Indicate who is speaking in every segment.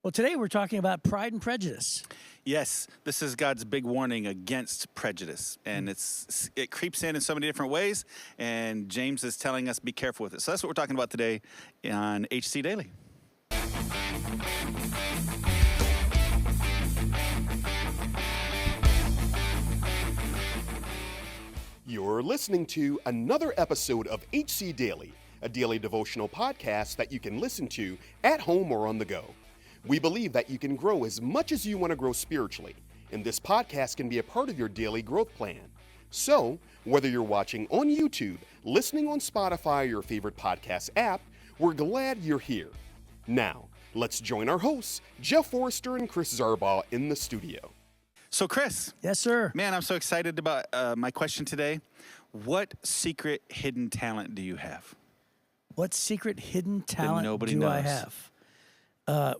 Speaker 1: Well, today we're talking about Pride and Prejudice.
Speaker 2: Yes, this is God's big warning against prejudice, and it creeps in so many different ways, and James is telling us be careful with it. So that's what we're talking about today on HC Daily.
Speaker 3: You're listening to another episode of HC Daily, a daily devotional podcast that you can listen to at home or on the go. We believe that you can grow as much as you want to grow spiritually, and this podcast can be a part of your daily growth plan. So, whether you're watching on YouTube, listening on Spotify or your favorite podcast app, we're glad you're here. Now, let's join our hosts, Jeff Forrester and Chris Zarbaugh, in the studio.
Speaker 2: So, Chris.
Speaker 1: Yes, sir.
Speaker 2: Man, I'm so excited about my question today. What secret hidden talent do you have?
Speaker 1: What secret hidden talent
Speaker 2: nobody
Speaker 1: do I
Speaker 2: knows?
Speaker 1: have?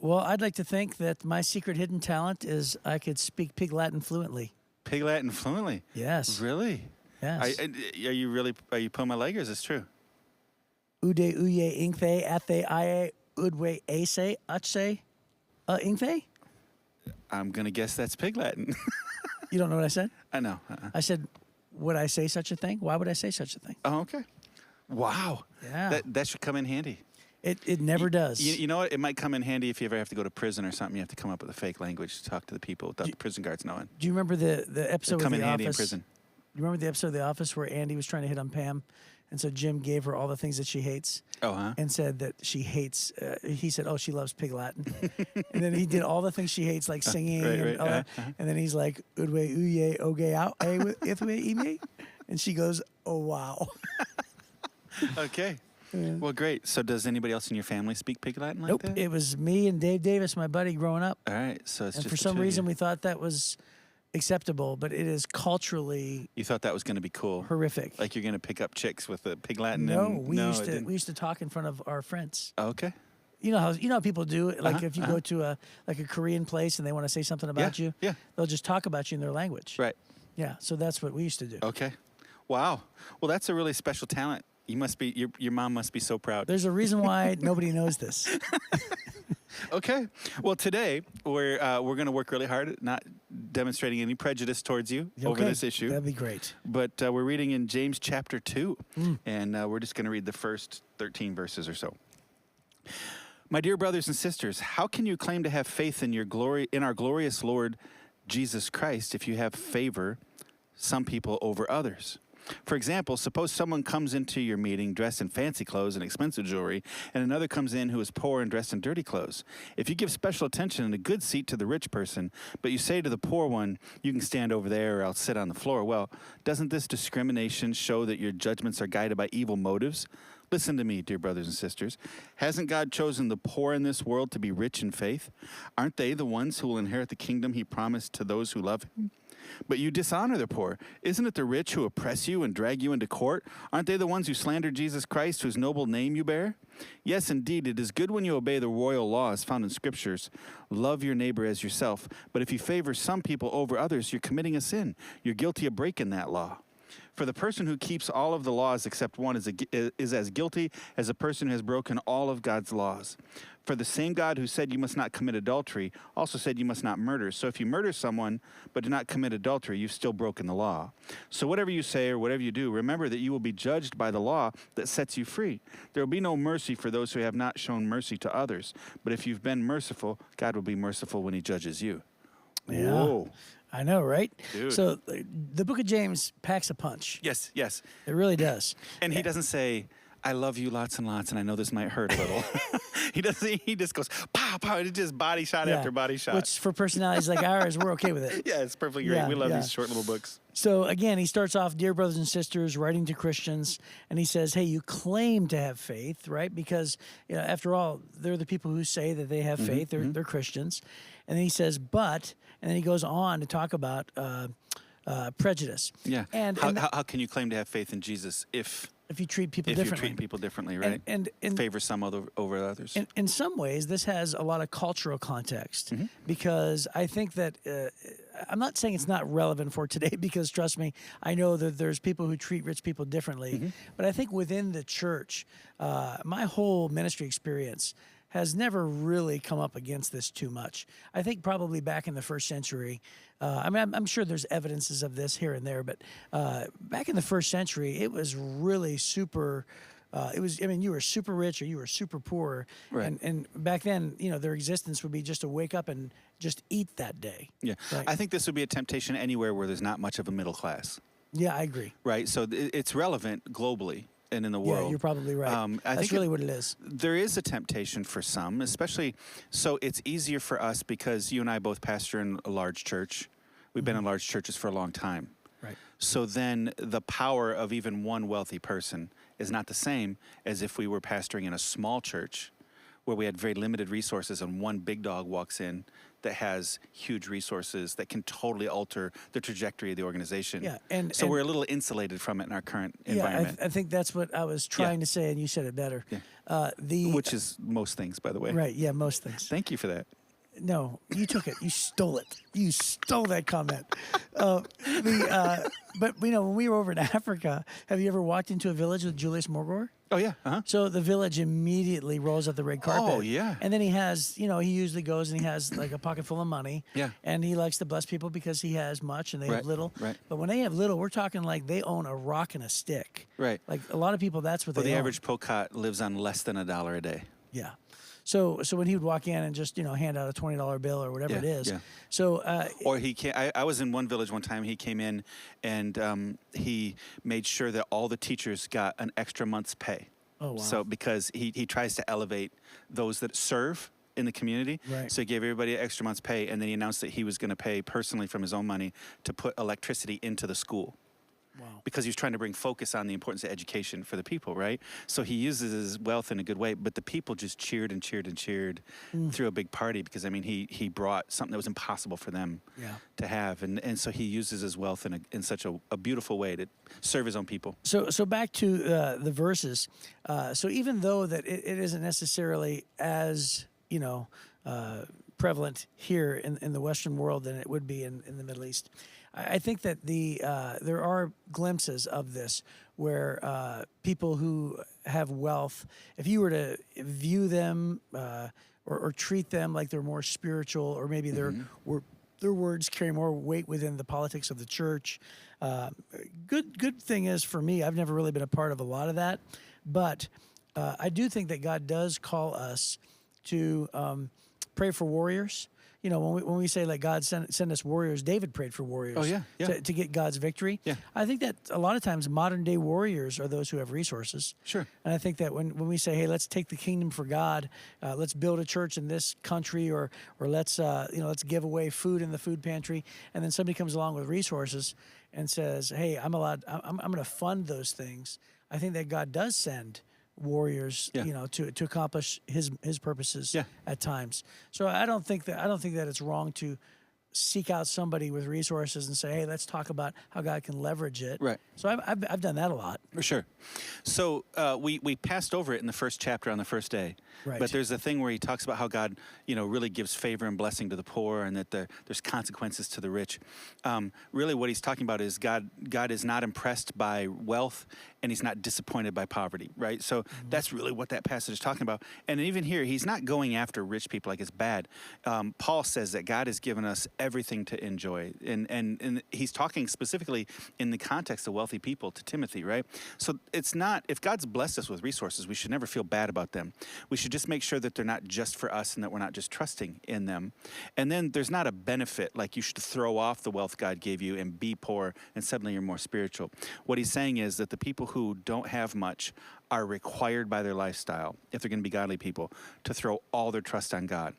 Speaker 1: Well, I'd like to think that my secret hidden talent is I could speak Pig Latin fluently.
Speaker 2: Pig Latin fluently?
Speaker 1: Yes.
Speaker 2: Really?
Speaker 1: Yes.
Speaker 2: Are you pulling my leg, or is this true?
Speaker 1: Ude, uye, ingthe, athe, aye, udwe, ase, utse, ingthe?
Speaker 2: I'm going to guess that's Pig Latin.
Speaker 1: You don't know what I said?
Speaker 2: I know.
Speaker 1: I said, would I say such a thing? Why would I say such a thing?
Speaker 2: Oh, okay. Wow.
Speaker 1: Yeah.
Speaker 2: That should come in handy.
Speaker 1: It never does.
Speaker 2: You know what? It might come in handy if you ever have to go to prison or something. You have to come up with a fake language to talk to the people without the prison guards knowing.
Speaker 1: Do you remember the episode
Speaker 2: It'd
Speaker 1: of
Speaker 2: come
Speaker 1: The
Speaker 2: in handy in
Speaker 1: Office?
Speaker 2: prison.
Speaker 1: You remember the episode of The Office where Andy was trying to hit on Pam, and so Jim gave her all the things that she hates, and said that she hates. He said, "Oh, she loves Pig Latin," and then he did all the things she hates, like singing, and all that. And then he's like, "Udwe uye oge out ithwe ime," and she goes, "Oh wow."
Speaker 2: Okay. Yeah. Well, great. So does anybody else in your family speak Pig Latin like
Speaker 1: Nope.
Speaker 2: that?
Speaker 1: It was me and Dave Davis, my buddy, growing up.
Speaker 2: All right. So it's
Speaker 1: and
Speaker 2: just
Speaker 1: for
Speaker 2: the
Speaker 1: some
Speaker 2: two of
Speaker 1: reason
Speaker 2: you.
Speaker 1: we thought that was acceptable, but it is culturally
Speaker 2: You thought that was going to be cool.
Speaker 1: horrific.
Speaker 2: Like you're going to pick up chicks with the Pig Latin?
Speaker 1: No,
Speaker 2: and,
Speaker 1: we
Speaker 2: it
Speaker 1: used to talk in front of our friends.
Speaker 2: Oh, okay.
Speaker 1: You know how people do it. Like if you go to a Korean place and they want to say something about you, they'll just talk about you in their language.
Speaker 2: Right.
Speaker 1: Yeah. So that's what we used to do.
Speaker 2: Okay. Wow. Well, that's a really special talent. You must be your mom must be so proud.
Speaker 1: There's a reason why nobody knows this.
Speaker 2: Okay. Well, today we're going to work really hard at not demonstrating any prejudice towards you over this issue.
Speaker 1: That'd be great.
Speaker 2: But we're reading in James chapter 2, and we're just going to read the first 13 verses or so. My dear brothers and sisters, how can you claim to have faith in our glorious Lord Jesus Christ if you have favor some people over others? For example, suppose someone comes into your meeting dressed in fancy clothes and expensive jewelry, and another comes in who is poor and dressed in dirty clothes. If you give special attention and a good seat to the rich person, but you say to the poor one, you can stand over there or I'll sit on the floor, well, doesn't this discrimination show that your judgments are guided by evil motives? Listen to me, dear brothers and sisters. Hasn't God chosen the poor in this world to be rich in faith? Aren't they the ones who will inherit the kingdom he promised to those who love him? But you dishonor the poor. Isn't it the rich who oppress you and drag you into court? Aren't they the ones who slander Jesus Christ, whose noble name you bear? Yes, indeed, it is good when you obey the royal laws found in scriptures. Love your neighbor as yourself. But if you favor some people over others, you're committing a sin. You're guilty of breaking that law. For the person who keeps all of the laws except one is as guilty as a person who has broken all of God's laws. For the same God who said you must not commit adultery also said you must not murder. So if you murder someone but do not commit adultery, you've still broken the law. So whatever you say or whatever you do, remember that you will be judged by the law that sets you free. There will be no mercy for those who have not shown mercy to others. But if you've been merciful, God will be merciful when he judges you.
Speaker 1: Yeah.
Speaker 2: Whoa.
Speaker 1: I know, right?
Speaker 2: Dude.
Speaker 1: So the book of James packs a punch.
Speaker 2: Yes.
Speaker 1: It really does.
Speaker 2: And he doesn't say, I love you lots and lots, and I know this might hurt a little. He doesn't. He just goes, pow, pow. It's just body shot after body shot.
Speaker 1: Which for personalities like ours, we're okay with it.
Speaker 2: Yeah, it's perfectly great.
Speaker 1: Yeah,
Speaker 2: we love
Speaker 1: yeah.
Speaker 2: these short little books.
Speaker 1: So again, he starts off, dear brothers and sisters, writing to Christians, and he says, hey, you claim to have faith, right? Because after all, they're the people who say that they have faith. They're Christians. And then he says, but, and then he goes on to talk about prejudice.
Speaker 2: Yeah.
Speaker 1: And
Speaker 2: how can you claim to have faith in Jesus if
Speaker 1: you treat people
Speaker 2: you
Speaker 1: differently?
Speaker 2: treat people differently, right?
Speaker 1: And
Speaker 2: favor some over others.
Speaker 1: In some ways, this has a lot of cultural context because I think that I'm not saying it's not relevant for today because, trust me, I know that there's people who treat rich people differently. But I think within the church, my whole ministry experience has never really come up against this too much. I think probably back in the first century, I'm sure there's evidences of this here and there, but back in the first century, it was really super. You were super rich or you were super poor.
Speaker 2: Right.
Speaker 1: And back then, their existence would be just to wake up and just eat that day.
Speaker 2: Yeah.
Speaker 1: Right?
Speaker 2: I think this would be a temptation anywhere where there's not much of a middle class.
Speaker 1: Yeah, I agree.
Speaker 2: Right. So it's relevant globally and in the world.
Speaker 1: Yeah, you're probably right. That's really what it is.
Speaker 2: There is a temptation for some, especially, so it's easier for us because you and I both pastor in a large church. We've been in large churches for a long time.
Speaker 1: Right.
Speaker 2: So then the power of even one wealthy person is not the same as if we were pastoring in a small church where we had very limited resources and one big dog walks in that has huge resources that can totally alter the trajectory of the organization.
Speaker 1: Yeah,
Speaker 2: so we're a little insulated from it in our current environment.
Speaker 1: I think that's what I was trying to say, and you said it better.
Speaker 2: Yeah. Which is most things, by the way.
Speaker 1: Right, yeah, most things.
Speaker 2: Thank you for that.
Speaker 1: No, you took it. You stole it. You stole that comment. But when we were over in Africa, have you ever walked into a village with Julius Morgor?
Speaker 2: Oh, yeah. Uh-huh.
Speaker 1: So the village immediately rolls out the red carpet.
Speaker 2: Oh, yeah.
Speaker 1: And then he has, he usually goes and he has like a pocket full of money.
Speaker 2: Yeah.
Speaker 1: And he likes to bless people because he has much and they have little.
Speaker 2: Right.
Speaker 1: But when they have little, we're talking like they own a rock and a stick.
Speaker 2: Right.
Speaker 1: Like a lot of people, that's what they own.
Speaker 2: The average Pocot lives on less than $1 a day.
Speaker 1: Yeah. So when he would walk in and just hand out a $20 bill or whatever it is.
Speaker 2: Yeah.
Speaker 1: So
Speaker 2: or he came. I was in one village one time. He came in and he made sure that all the teachers got an extra month's pay.
Speaker 1: Oh, wow.
Speaker 2: So because he tries to elevate those that serve in the community.
Speaker 1: Right.
Speaker 2: So he gave everybody an extra month's pay, and then he announced that he was going to pay personally from his own money to put electricity into the school.
Speaker 1: Wow.
Speaker 2: Because he was trying to bring focus on the importance of education for the people, right? So he uses his wealth in a good way, but the people just cheered and cheered and cheered through a big party because, he brought something that was impossible for them to have. And so he uses his wealth in such a beautiful way to serve his own people.
Speaker 1: So back to the verses. So even though that it isn't necessarily as, prevalent here in the Western world than it would be in the Middle East, I think that there are glimpses of this where people who have wealth, if you were to view them or treat them like they're more spiritual, or maybe their words carry more weight within the politics of the church. Good thing is for me, I've never really been a part of a lot of that, but I do think that God does call us to pray for warriors. When we say like God send us warriors, David prayed for warriors.
Speaker 2: Oh, yeah.
Speaker 1: To get God's victory.
Speaker 2: Yeah.
Speaker 1: I think that a lot of times modern day warriors are those who have resources.
Speaker 2: Sure.
Speaker 1: And I think that when we say, hey, let's take the kingdom for God, let's build a church in this country, or let's give away food in the food pantry, and then somebody comes along with resources and says, hey, I'm going to fund those things. I think that God does send warriors, to accomplish his purposes at times. So I don't think that it's wrong to seek out somebody with resources and say, hey, let's talk about how God can leverage it.
Speaker 2: Right.
Speaker 1: So I've done that a lot.
Speaker 2: For sure. So we passed over it in the first chapter on the first day.
Speaker 1: Right.
Speaker 2: But there's a thing where he talks about how God, really gives favor and blessing to the poor, and that there's consequences to the rich. Really what he's talking about is God is not impressed by wealth, and he's not disappointed by poverty, right? So that's really what that passage is talking about. And even here, he's not going after rich people like it's bad. Paul says that God has given us everything to enjoy. And he's talking specifically in the context of wealthy people to Timothy, right? So it's not, if God's blessed us with resources, we should never feel bad about them. We should just make sure that they're not just for us and that we're not just trusting in them. And then there's not a benefit, like you should throw off the wealth God gave you and be poor and suddenly you're more spiritual. What he's saying is that the people who don't have much are required by their lifestyle, if they're going to be godly people, to throw all their trust on God.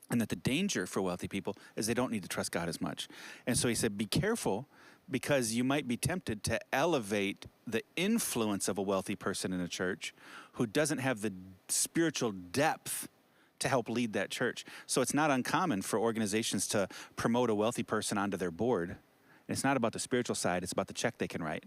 Speaker 2: And that the danger for wealthy people is they don't need to trust God as much. And so he said, be careful, because you might be tempted to elevate the influence of a wealthy person in a church who doesn't have the spiritual depth to help lead that church. So it's not uncommon for organizations to promote a wealthy person onto their board. And it's not about the spiritual side, it's about the check they can write.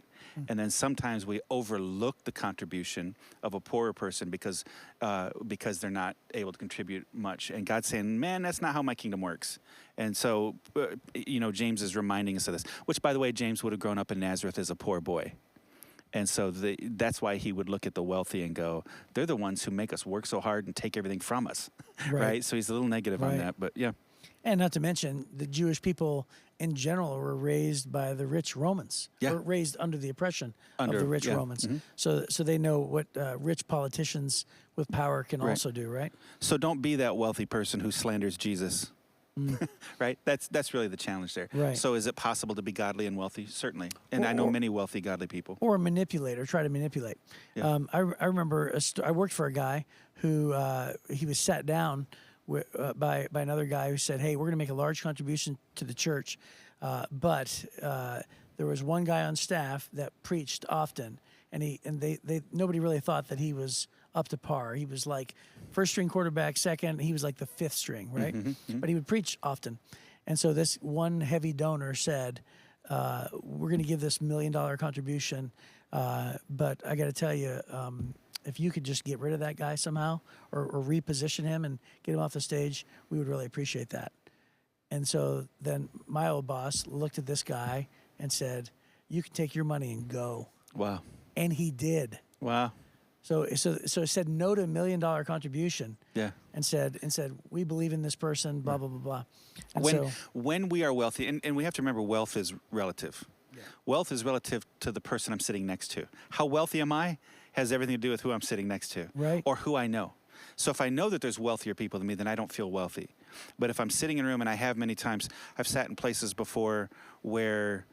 Speaker 2: And then sometimes we overlook the contribution of a poorer person because they're not able to contribute much. And God's saying, man, that's not how my kingdom works. And so, James is reminding us of this, which, by the way, James would have grown up in Nazareth as a poor boy. And so that's why he would look at the wealthy and go, they're the ones who make us work so hard and take everything from us, right? So he's a little negative on that, but yeah.
Speaker 1: And not to mention, the Jewish people in general were raised by the rich Romans, or raised under the oppression of the rich Romans. So they know what rich politicians with power can also do, right?
Speaker 2: So don't be that wealthy person who slanders Jesus, right? That's really the challenge there.
Speaker 1: Right.
Speaker 2: So is it possible to be godly and wealthy? Certainly. And I know many wealthy, godly people.
Speaker 1: Or manipulate, or try to manipulate.
Speaker 2: Yeah.
Speaker 1: I remember I worked for a guy who he was sat down by another guy who said, "Hey, we're going to make a large contribution to the church, but there was one guy on staff that preached often, and nobody really thought that he was up to par. He was like first string quarterback, second. He was like the fifth string, right? But he would preach often, and so this one heavy donor said, "We're going to give this $1 million contribution, but I got to tell you." If you could just get rid of that guy somehow or reposition him and get him off the stage, we would really appreciate that. And so then my old boss looked at this guy and said, you can take your money and go.
Speaker 2: Wow.
Speaker 1: And he did.
Speaker 2: Wow.
Speaker 1: So it said no to $1 million contribution.
Speaker 2: Yeah.
Speaker 1: And said, we believe in this person, blah, blah, blah, blah. And
Speaker 2: when we are wealthy, and we have to remember wealth is relative. Yeah. Wealth is relative to the person I'm sitting next to. How wealthy am I? Has everything to do with who I'm sitting next to,
Speaker 1: right?
Speaker 2: Or who I know. So if I know that there's wealthier people than me, then I don't feel wealthy. But if I'm sitting in a room, and I have many times, I've sat in places before where,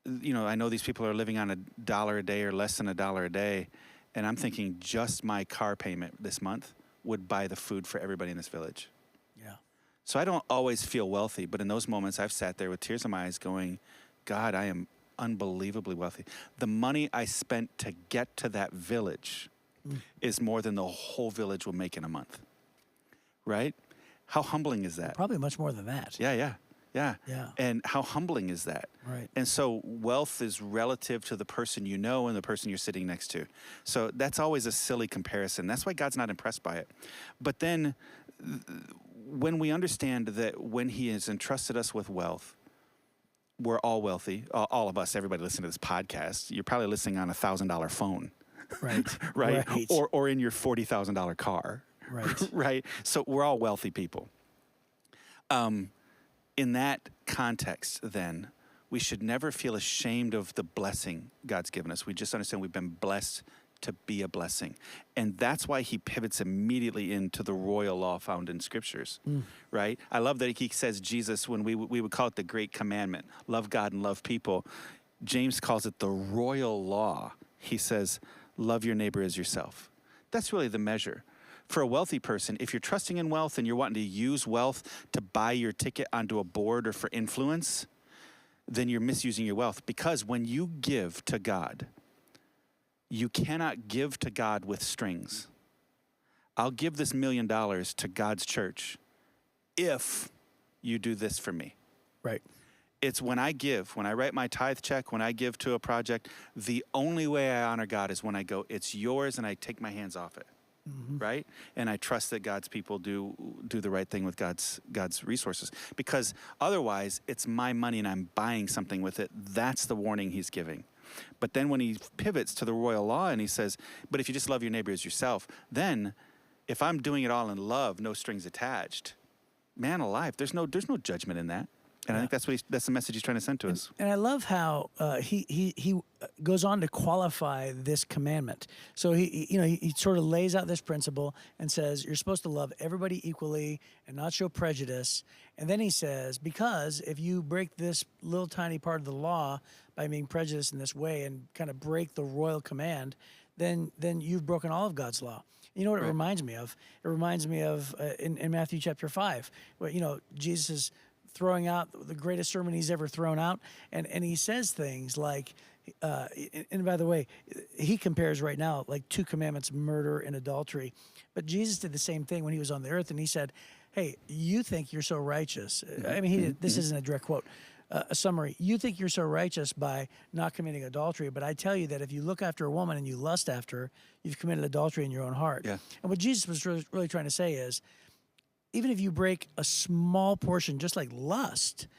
Speaker 2: I know these people are living on $1 a day or less than $1 a day, and I'm thinking just my car payment this month would buy the food for everybody in this village.
Speaker 1: Yeah.
Speaker 2: So I don't always feel wealthy, but in those moments I've sat there with tears in my eyes going, God, I am unbelievably wealthy. The money I spent to get to that village is more than the whole village will make in a month, right? How humbling is that?
Speaker 1: Probably much more than that.
Speaker 2: Yeah.
Speaker 1: Yeah.
Speaker 2: And how humbling is that?
Speaker 1: Right.
Speaker 2: And so wealth is relative to the person you know and the person you're sitting next to. So that's always a silly comparison. That's why God's not impressed by it. But then when we understand that when he has entrusted us with wealth, we're all wealthy, all of us, everybody listening to this podcast, you're probably listening on a $1,000 phone.
Speaker 1: Right.
Speaker 2: Right. Or in your $40,000 car.
Speaker 1: Right.
Speaker 2: Right. So we're all wealthy people. In that context, then, we should never feel ashamed of the blessing God's given us. We just understand we've been blessed to be a blessing. And that's why he pivots immediately into the royal law found in scriptures, right? I love that he says Jesus, when we would call it the great commandment, love God and love people. James calls it the royal law. He says, love your neighbor as yourself. That's really the measure. For a wealthy person, if you're trusting in wealth and you're wanting to use wealth to buy your ticket onto a board or for influence, then you're misusing your wealth. Because when you give to God, you cannot give to God with strings. I'll give this $1 million to God's church if you do this for me.
Speaker 1: Right.
Speaker 2: It's when I give, when I write my tithe check, when I give to a project, the only way I honor God is when I go, it's yours, and I take my hands off it. Right? And I trust that God's people do the right thing with God's resources. Because otherwise, it's my money and I'm buying something with it. That's the warning he's giving. But then when he pivots to the royal law and he says, but if you just love your neighbor as yourself, then if I'm doing it all in love, no strings attached, man alive, there's no judgment in that. And I think that's the message he's trying to send to us.
Speaker 1: And I love how he goes on to qualify this commandment. So he sort of lays out this principle and says you're supposed to love everybody equally and not show prejudice. And then he says, because if you break this little tiny part of the law by being prejudiced in this way and kind of break the royal command, then you've broken all of God's law. You know what it reminds me of? It reminds me of in Matthew chapter 5, where Jesus is throwing out the greatest sermon he's ever thrown out, and he says things like, and by the way, he compares right now like two commandments, murder and adultery, but Jesus did the same thing when he was on the earth, and he said, hey, you think you're so righteous. I mean, this isn't a direct quote, a summary. You think you're so righteous by not committing adultery, but I tell you that if you look after a woman and you lust after her, you've committed adultery in your own heart. Yeah. And what Jesus was really trying to say is, even if you break a small portion, just like lust,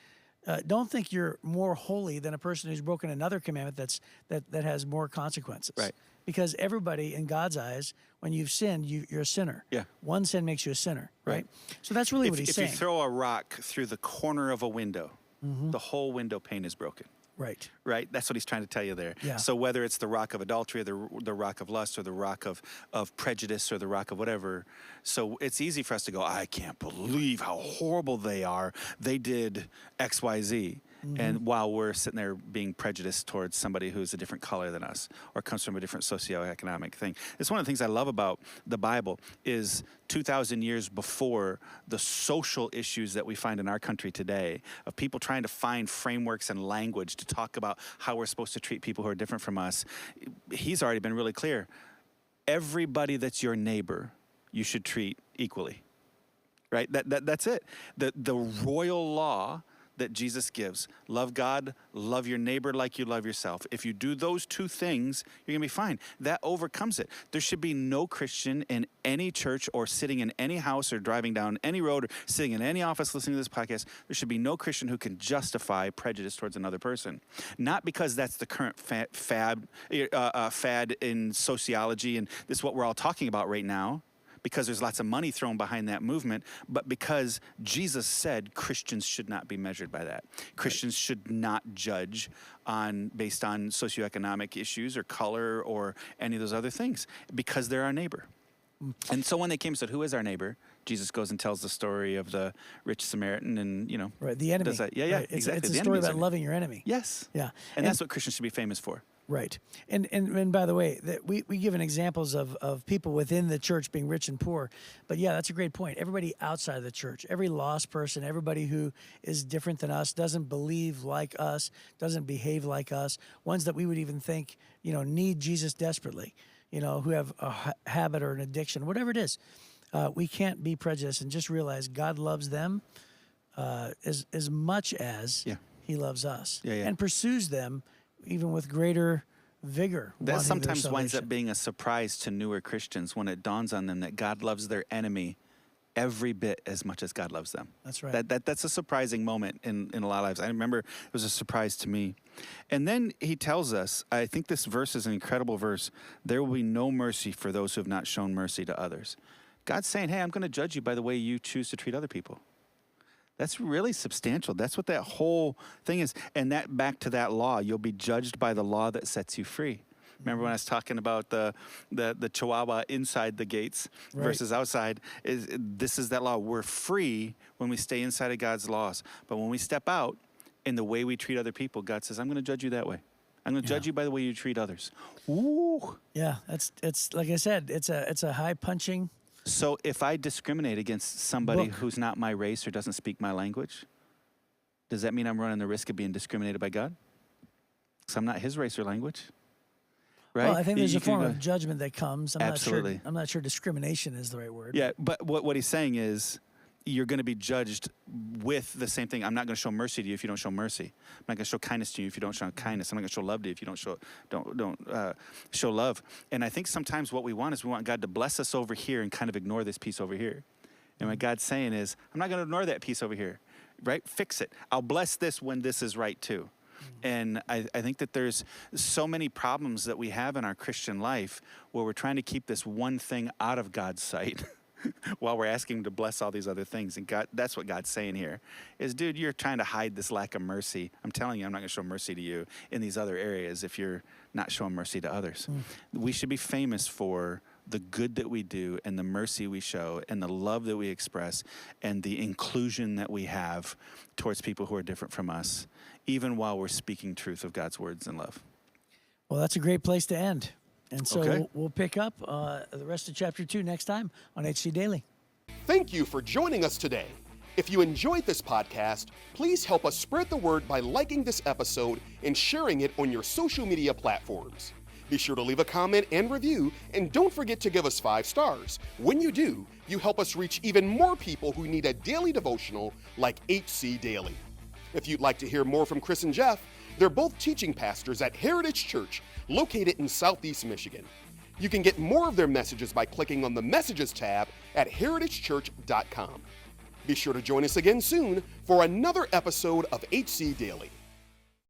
Speaker 1: don't think you're more holy than a person who's broken another commandment that has more consequences.
Speaker 2: Right.
Speaker 1: Because everybody in God's eyes, when you've sinned, you're a sinner.
Speaker 2: Yeah.
Speaker 1: One sin makes you a sinner, right? So that's really what he's saying.
Speaker 2: If you throw a rock through the corner of a window, the whole window pane is broken.
Speaker 1: Right.
Speaker 2: Right? That's what he's trying to tell you there.
Speaker 1: Yeah.
Speaker 2: So whether it's the rock of adultery, or the rock of lust, or the rock of prejudice, or the rock of whatever. So it's easy for us to go, I can't believe how horrible they are. They did X, Y, Z. And while we're sitting there being prejudiced towards somebody who's a different color than us or comes from a different socioeconomic thing. It's one of the things I love about the Bible is 2,000 years before the social issues that we find in our country today of people trying to find frameworks and language to talk about how we're supposed to treat people who are different from us. He's already been really clear. Everybody that's your neighbor, you should treat equally. Right? That's it. The royal law that Jesus gives. Love God, love your neighbor like you love yourself. If you do those two things, you're going to be fine. That overcomes it. There should be no Christian in any church or sitting in any house or driving down any road or sitting in any office listening to this podcast. There should be no Christian who can justify prejudice towards another person. Not because that's the current fad in sociology and this is what we're all talking about right now, because there's lots of money thrown behind that movement, but because Jesus said Christians should not be measured by that. Christians should not judge based on socioeconomic issues or color or any of those other things, because they're our neighbor. And so when they came and said, who is our neighbor? Jesus goes and tells the story of the rich Samaritan and,
Speaker 1: Right, the enemy.
Speaker 2: Does that. Yeah,
Speaker 1: right.
Speaker 2: exactly.
Speaker 1: It's a story about loving your enemy.
Speaker 2: Yes.
Speaker 1: Yeah.
Speaker 2: And that's what Christians should be famous for.
Speaker 1: Right. And by the way, that we give examples of people within the church being rich and poor. But yeah, that's a great point. Everybody outside of the church, every lost person, everybody who is different than us, doesn't believe like us, doesn't behave like us, ones that we would even think, need Jesus desperately, who have a habit or an addiction, whatever it is. We can't be prejudiced and just realize God loves them as much as he loves us and pursues them even with greater vigor.
Speaker 2: That sometimes winds up being a surprise to newer Christians when it dawns on them that God loves their enemy every bit as much as God loves them.
Speaker 1: That's right.
Speaker 2: That's a surprising moment in a lot of lives. I remember it was a surprise to me. And then he tells us, I think this verse is an incredible verse, there will be no mercy for those who have not shown mercy to others. God's saying, hey, I'm going to judge you by the way you choose to treat other people. That's really substantial. That's what that whole thing is. And that back to that law, you'll be judged by the law that sets you free. Remember when I was talking about the chihuahua inside the gates versus outside? This is that law. We're free when we stay inside of God's laws. But when we step out in the way we treat other people, God says, I'm going to judge you that way. I'm going to judge you by the way you treat others. Ooh.
Speaker 1: Yeah, it's like I said, it's a high punching.
Speaker 2: So if I discriminate against somebody who's not my race or doesn't speak my language, does that mean I'm running the risk of being discriminated by God? Because I'm not his race or language, right?
Speaker 1: Well, I think there's a form of judgment that comes.
Speaker 2: Absolutely.
Speaker 1: I'm not sure discrimination is the right word.
Speaker 2: Yeah, but what he's saying is you're going to be judged with the same thing. I'm not going to show mercy to you if you don't show mercy. I'm not going to show kindness to you if you don't show kindness. I'm not going to show love to you if you don't show love. And I think sometimes what we want is we want God to bless us over here and kind of ignore this piece over here. And what God's saying is, I'm not going to ignore that piece over here, right? Fix it. I'll bless this when this is right too. And I think that there's so many problems that we have in our Christian life where we're trying to keep this one thing out of God's sight while we're asking him to bless all these other things. And God, that's what God's saying here is, dude, you're trying to hide this lack of mercy. I'm telling you, I'm not going to show mercy to you in these other areas if you're not showing mercy to others. We should be famous for the good that we do and the mercy we show and the love that we express and the inclusion that we have towards people who are different from us, even while we're speaking truth of God's words and love.
Speaker 1: Well, that's a great place to end. And so we'll pick up the rest of chapter 2 next time on HC Daily.
Speaker 3: Thank you for joining us today. If you enjoyed this podcast, please help us spread the word by liking this episode and sharing it on your social media platforms. Be sure to leave a comment and review, and don't forget to give us 5 stars. When you do, you help us reach even more people who need a daily devotional like HC Daily. If you'd like to hear more from Chris and Jeff, they're both teaching pastors at Heritage Church, located in Southeast Michigan. You can get more of their messages by clicking on the Messages tab at heritagechurch.com. Be sure to join us again soon for another episode of HC Daily.